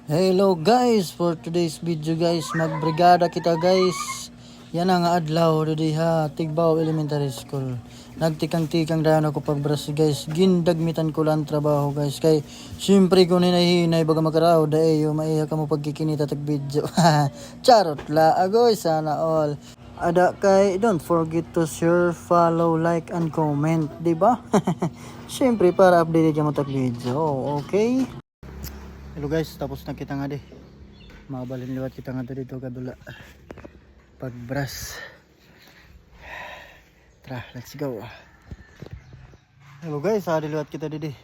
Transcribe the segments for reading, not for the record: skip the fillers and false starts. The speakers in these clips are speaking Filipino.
Hello guys, for today's video guys, magbrigada kita guys. Yan ang adlaw didi ha, Tigbaw Elementary School. Nagtikang-tikang dayon ako pagbras guys. Gindagmitan ko lang trabaho guys. Kay syempre ko hinahinay baga makaraw dayo maiha ka mo pagkikinita tag video. Charot la agoy sana all. Ada kay don't forget to share, follow, like and comment, di ba? Syempre para update ka mo tag video. Okay? Hello guys, tapos na kita nga di. Mabalin liwat kita nga dito kadula. Pagbras. Tara, let's go. Hello guys, ada liwat kita di.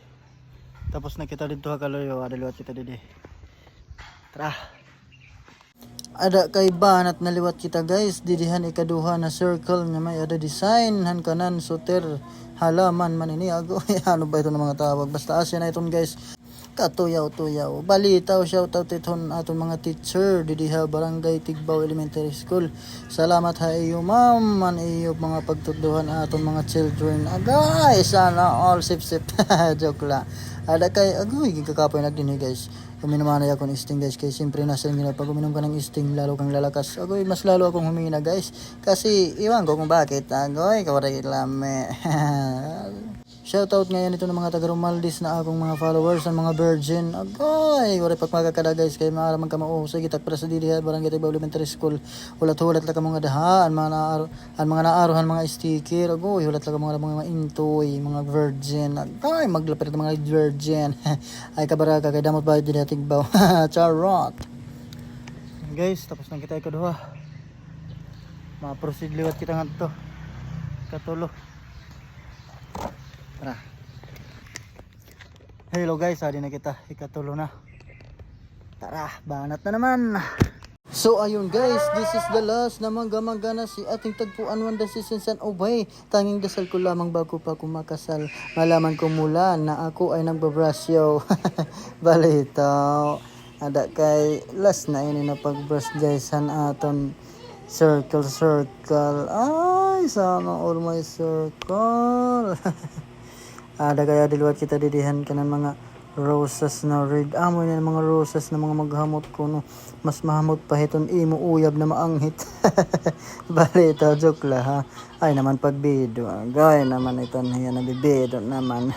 Tapos na kita dito kaloyo, ada liwat kita di. Tara. Ada kay banat na liwat kita guys, didihan ikaduha na circle nga may ada design han kanan suter halaman man ini ago. Ano ba ito ng mga tawag? Basta asya na iton guys. Katuyaw-tuyaw. Balitaw, shoutout iton aton mga teacher didiha Barangay Tigbaw Elementary School. Salamat ha iyo ma'am, man iyo mga pagtuduhan aton mga children. Agay, sana all sip-sip. Joke la. Ada kay agoy gigakapoy nagdini guys. Uminom na ako ng sting guys, kay siyempre nasa nga pag uminom ka ng sting lalo kang lalakas. Agoy mas lalo akong humina guys. Kasi iwan ko kung bakit. Agoy kawaray lame. Shoutout ngayon ito ng mga taga Romaldis na akong mga followers ng mga virgin. Agoy, wala pagmagakada guys kay maaraman ka mao. Sige takpara sa dili Barangay Tigbaw Elementary School. Ulat-ulat la ka mga daha, ang mga naaruhan mga sticker. Agoy, ulat la ka mga intoy, mga virgin. Agoy, maglapit ng mga virgin. Ay kabaraka kay damot ba dili Tigbaw. Charot. Guys, tapos na kita ikaduha. Ma-proceed liwat kita ngadto. Katulo. Tara. Hello guys, adi na kita, ikatulo na. Tara, banat na naman. So ayun guys, this is the last na mangga-mangga na si ating tagpuan Wanda Season San Obay. Tanging dasal ko lamang bago pa kumakasal. Malaman ko mula na ako ay nagbabrasyo. Balitaw. Ada kay last na ini na pagbrush guys han aton circle. Ay, sana all my circle. Ada kaya diluwat kita didihan kanan mga roses na red. Amoy na mga roses na mga maghamot ko no. Mas mahamot pa hiton imo uyab na maanghit. Balita joke la ha. Ay naman pagbido. Gaya naman ito niya na bibido naman.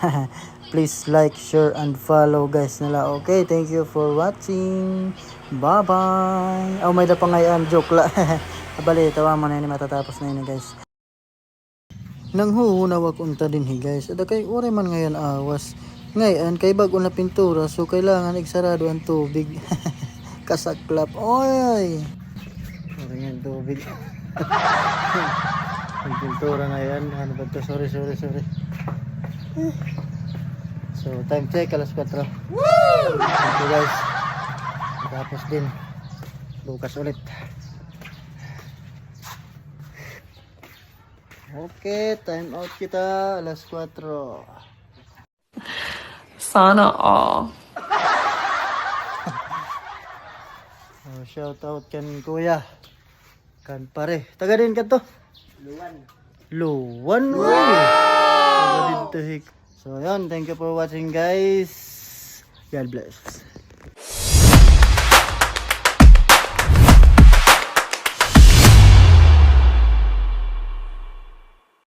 Please like, share and follow guys nila. Okay, thank you for watching. Bye bye. Oh may da pa ngayon joke la. Balita wa mo na ini matatapos na ini guys. Nang huhunawak unta din guys. Ada kay ore man ngayon awas. Ngayon kay bago na pintura so kailangan igsarado ang tubig. Kasaklap. Oy. Ore nga tubig. Ang pintura na yan. Ano ba ito? Sorry. So time check alas 4. Woo! Thank you guys. Tapos din. Bukas ulit. Okay, time out kita alas 4. Sana all. Oh, shout out kan kuya. Kan pare. Taga din ka to? Luwan. Wow! Taga din to hik. So yan, thank you for watching guys. God bless.